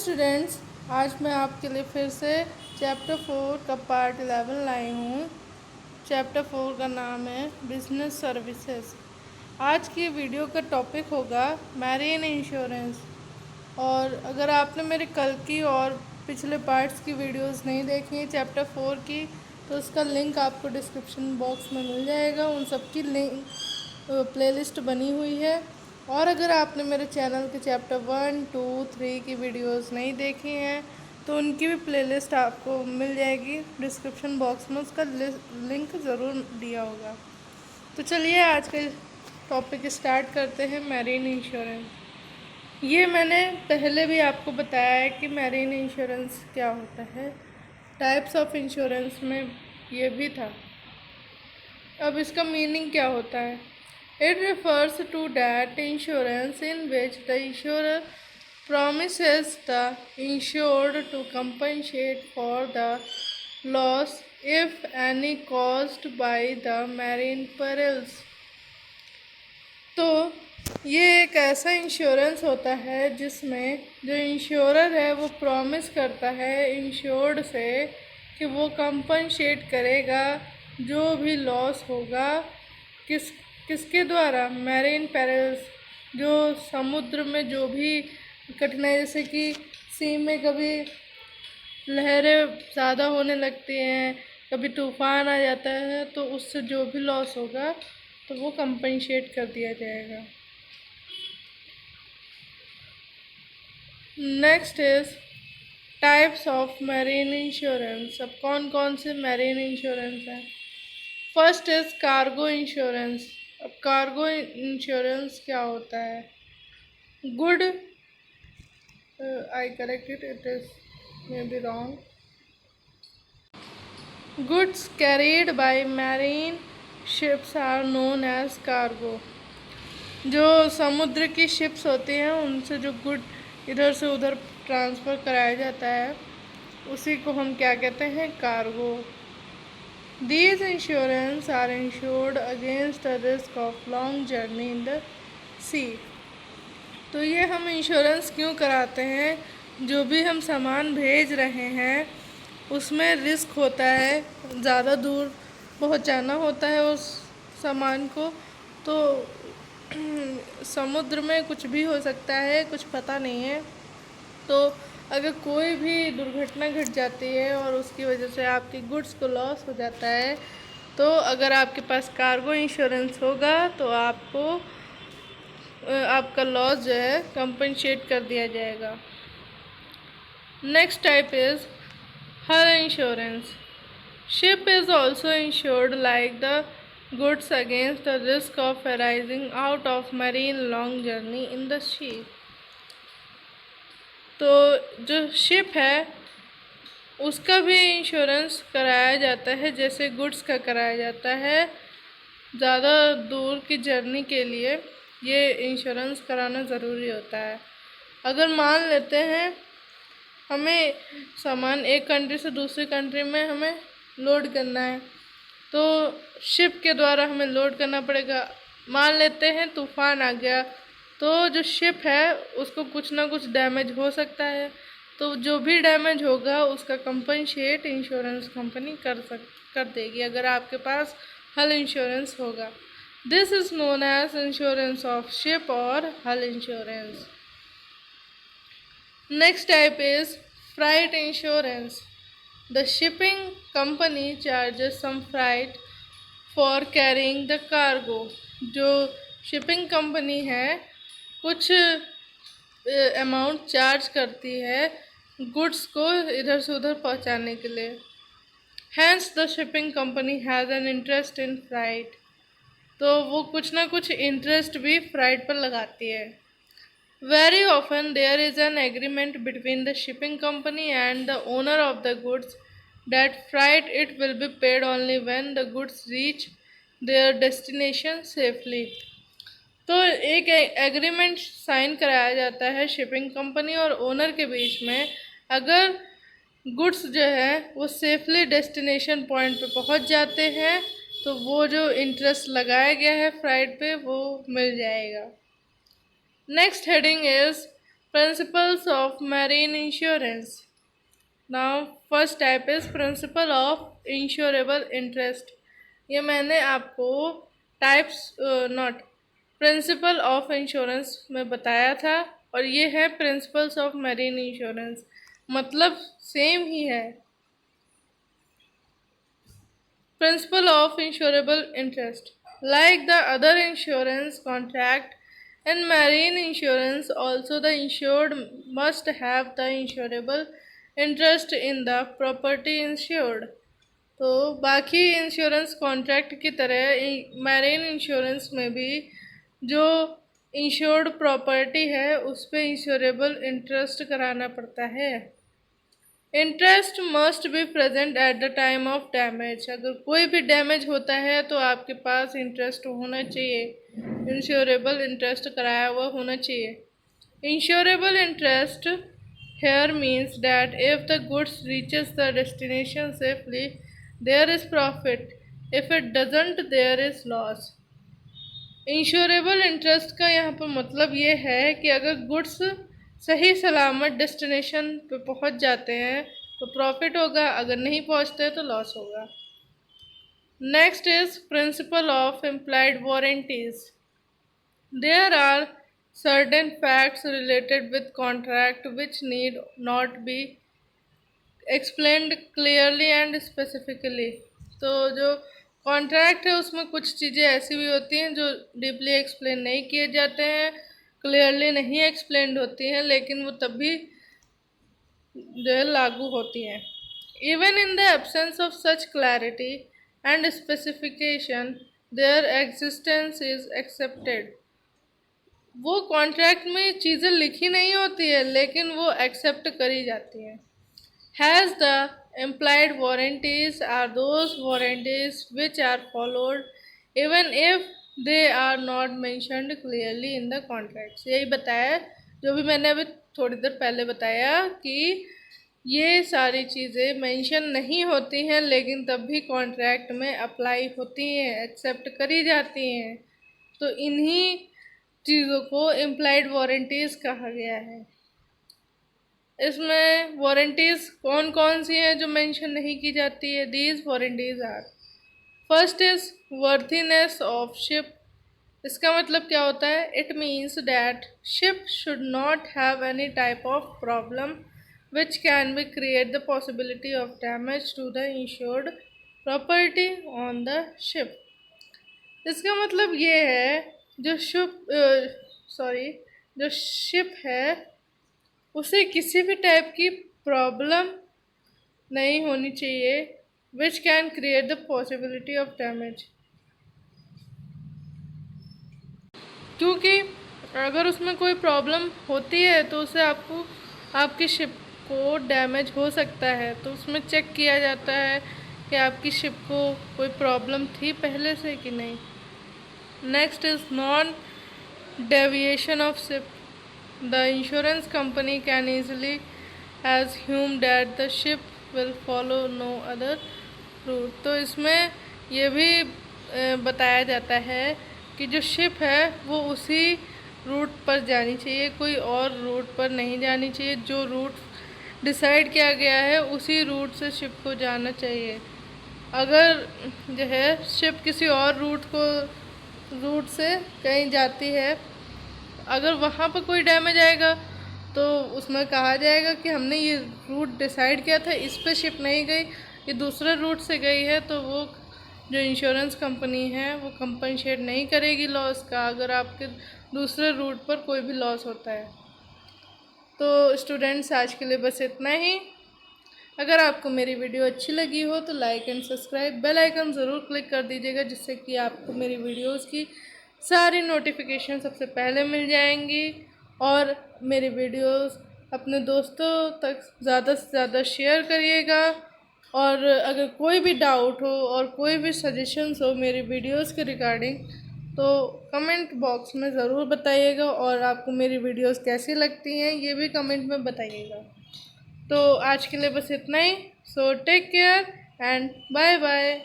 Students, आज मैं आपके लिए फिर से चैप्टर 4 का पार्ट 11 लाई हूँ। चैप्टर 4 का नाम है बिजनेस सर्विसेज। आज की वीडियो का टॉपिक होगा मैरीन इंश्योरेंस। और अगर आपने मेरे कल की और पिछले पार्ट्स की वीडियोस नहीं देखी चैप्टर 4 की, तो उसका लिंक आपको डिस्क्रिप्शन बॉक्स में मिल जाएगा। उन सब की लिंक प्लेलिस्ट बनी हुई है। और अगर आपने मेरे चैनल के चैप्टर 1, 2, 3 की वीडियोस नहीं देखी हैं तो उनकी भी प्लेलिस्ट आपको मिल जाएगी डिस्क्रिप्शन बॉक्स में, उसका लिंक ज़रूर दिया होगा। तो चलिए आज का टॉपिक स्टार्ट करते हैं, मैरीन इंश्योरेंस। ये मैंने पहले भी आपको बताया है कि मैरीन इंश्योरेंस क्या होता है। टाइप्स ऑफ इंश्योरेंस में ये भी था। अब इसका मीनिंग क्या होता है? It refers to that insurance in which the insurer promises the insured to compensate for the loss, if any, caused by the marine perils. तो ये एक ऐसा इंश्योरेंस होता है जिसमें जो इंश्योरर है वो प्रॉमिस करता है इंश्योर्ड से कि वो कंपनसेट करेगा जो भी लॉस होगा। किसके द्वारा? मैरीन पेरिल्स, जो समुद्र में जो भी कठिनाई, जैसे कि सी में कभी लहरें ज़्यादा होने लगती हैं, कभी तूफ़ान आ जाता है, तो उससे जो भी लॉस होगा तो वो कंपनसेट कर दिया जाएगा। Next is types of marine insurance. अब कौन कौन से मैरीन इंश्योरेंस हैं? First is cargo insurance. अब कार्गो इंश्योरेंस क्या होता है? Good, I correct it is may be wrong. Goods carried by marine ships are known as cargo. जो समुद्र की शिप्स होती हैं उनसे जो गुड इधर से उधर ट्रांसफ़र कराया जाता है उसी को हम क्या कहते हैं? Cargo. These insurance are insured against the risk of long journey in the sea. तो ये हम इंश्योरेंस क्यों कराते हैं? जो भी हम सामान भेज रहे हैं उसमें रिस्क होता है, ज़्यादा दूर पहुंचाना होता है उस सामान को, तो समुद्र में कुछ भी हो सकता है, कुछ पता नहीं है। तो अगर कोई भी दुर्घटना घट जाती है और उसकी वजह से आपके गुड्स को लॉस हो जाता है, तो अगर आपके पास कार्गो इंश्योरेंस होगा तो आपको आपका लॉस जो है कंपनसेट कर दिया जाएगा। Next type is hull insurance. Ship is also insured like the goods against the risk of arising out of marine long journey in the sea. तो जो शिप है उसका भी इंश्योरेंस कराया जाता है, जैसे गुड्स का कराया जाता है। ज़्यादा दूर की जर्नी के लिए ये इंश्योरेंस कराना ज़रूरी होता है। अगर मान लेते हैं हमें सामान एक कंट्री से दूसरी कंट्री में हमें लोड करना है, तो शिप के द्वारा हमें लोड करना पड़ेगा। मान लेते हैं तूफ़ान आ गया, तो जो शिप है उसको कुछ ना कुछ डैमेज हो सकता है, तो जो भी डैमेज होगा उसका कंपनसेट इंश्योरेंस कंपनी कर देगी अगर आपके पास हल इंश्योरेंस होगा। This is known as insurance of ship और hull insurance. Next type is freight insurance. The shipping company charges some freight for carrying the cargo. जो शिपिंग कंपनी है कुछ amount charge करती है गुड्स को इधर से उधर पहुंचाने के लिए। Hence the shipping company has an interest in freight. तो वो कुछ ना कुछ इंटरेस्ट भी फ्राइट पर लगाती है। Very often there is an agreement between the shipping company and the owner of the goods that freight it will be paid only when the goods reach their destination safely. तो एक agreement sign कराया जाता है shipping company और owner के बीच में। अगर goods जो है वो सेफली डेस्टिनेशन पॉइंट पे पहुंच जाते हैं तो वो जो इंटरेस्ट लगाया गया है फ्राइट पे वो मिल जाएगा। Next heading is Principles of marine insurance. Now, first type is principle of insurable interest. ये मैंने आपको types not principle of insurance में बताया था, और ये है प्रिंसिपल्स ऑफ मैरीन इंश्योरेंस, मतलब सेम ही है। Principle of insurable interest. Like the other insurance contract, in marine insurance also the insured must have the insurable interest in the property insured. तो बाकी इंश्योरेंस कॉन्ट्रैक्ट की तरह marine insurance में भी जो insured property है उस पर इंश्योरेबल इंटरेस्ट कराना पड़ता है। Interest must be present at the time of damage. अगर कोई भी डैमेज होता है तो आपके पास इंटरेस्ट होना चाहिए, इंश्योरेबल इंटरेस्ट कराया हुआ होना चाहिए। Insurable interest here means that if the goods reaches the destination safely there is profit, if it doesn't there is loss. Insurable interest का यहाँ पर मतलब ये है कि अगर गुड्स सही सलामत डेस्टिनेशन पे पहुँच जाते हैं तो प्रॉफिट होगा, अगर नहीं पहुँचते तो लॉस होगा। Next is principle of implied warranties. There are certain facts related with contract which need not be explained clearly and specifically. तो जो कॉन्ट्रैक्ट है उसमें कुछ चीज़ें ऐसी भी होती हैं जो डीपली एक्सप्लेन नहीं किए जाते हैं, क्लियरली नहीं एक्सप्लेन्ड होती हैं, लेकिन वो तब भी जो है लागू होती हैं। Even in the absence of such clarity and specification there existence is accepted. वो कॉन्ट्रैक्ट में चीज़ें लिखी नहीं होती है लेकिन वो एक्सेप्ट करी जाती हैं। Has the implied warranties are those warranties which are followed even if they are not mentioned clearly in the contracts। यही बताया जो भी मैंने अभी थोड़ी देर पहले बताया कि ये सारी चीज़ें मेंशन नहीं होती हैं लेकिन तब भी कॉन्ट्रैक्ट में अप्लाई होती हैं, एक्सेप्ट करी जाती हैं। तो इन्हीं चीज़ों को इम्प्लाइड वारंटीज़ कहा गया है। इसमें वारंटीज़ कौन कौन सी हैं जो मेंशन नहीं की जाती है? These warranties are, first is worthiness of ship. इसका मतलब क्या होता है? It means that ship should not have any type of problem which can be create the possibility of damage to the insured property on the ship. इसका मतलब ये है जो शिप है उसे किसी भी टाइप की प्रॉब्लम नहीं होनी चाहिए which can create the possibility of damage. क्योंकि अगर उसमें कोई प्रॉब्लम होती है तो उससे आपकी शिप को डैमेज हो सकता है। तो उसमें चेक किया जाता है कि आपकी शिप को कोई प्रॉब्लम थी पहले से कि नहीं। Next is non deviation of ship. The insurance company can easily assume that the ship will follow no other route। तो इसमें ये भी बताया जाता है कि जो शिप है वो उसी रूट पर जानी चाहिए, कोई और रूट पर नहीं जानी चाहिए। जो रूट डिसाइड किया गया है उसी रूट से शिप को जाना चाहिए। अगर जो है शिप किसी और रूट से कहीं जाती है, अगर वहाँ पर कोई डैमेज आएगा तो उसमें कहा जाएगा कि हमने ये रूट डिसाइड किया था, इस पे शिप नहीं गई, ये दूसरे रूट से गई है, तो वो जो इंश्योरेंस कंपनी है वो कंपनसेट नहीं करेगी लॉस का, अगर आपके दूसरे रूट पर कोई भी लॉस होता है। तो स्टूडेंट्स, आज के लिए बस इतना ही। अगर आपको मेरी वीडियो अच्छी लगी हो तो like and subscribe, bell icon ज़रूर क्लिक कर दीजिएगा जिससे कि आपको मेरी वीडियोज़ की सारी नोटिफिकेशन सबसे पहले मिल जाएंगी। और मेरी वीडियोस अपने दोस्तों तक ज़्यादा से ज़्यादा शेयर करिएगा। और अगर कोई भी डाउट हो और कोई भी सजेशंस हो मेरी वीडियोस के रिगार्डिंग तो कमेंट बॉक्स में ज़रूर बताइएगा, और आपको मेरी वीडियोस कैसी लगती हैं ये भी कमेंट में बताइएगा। तो आज के लिए बस इतना ही। So take care and bye bye.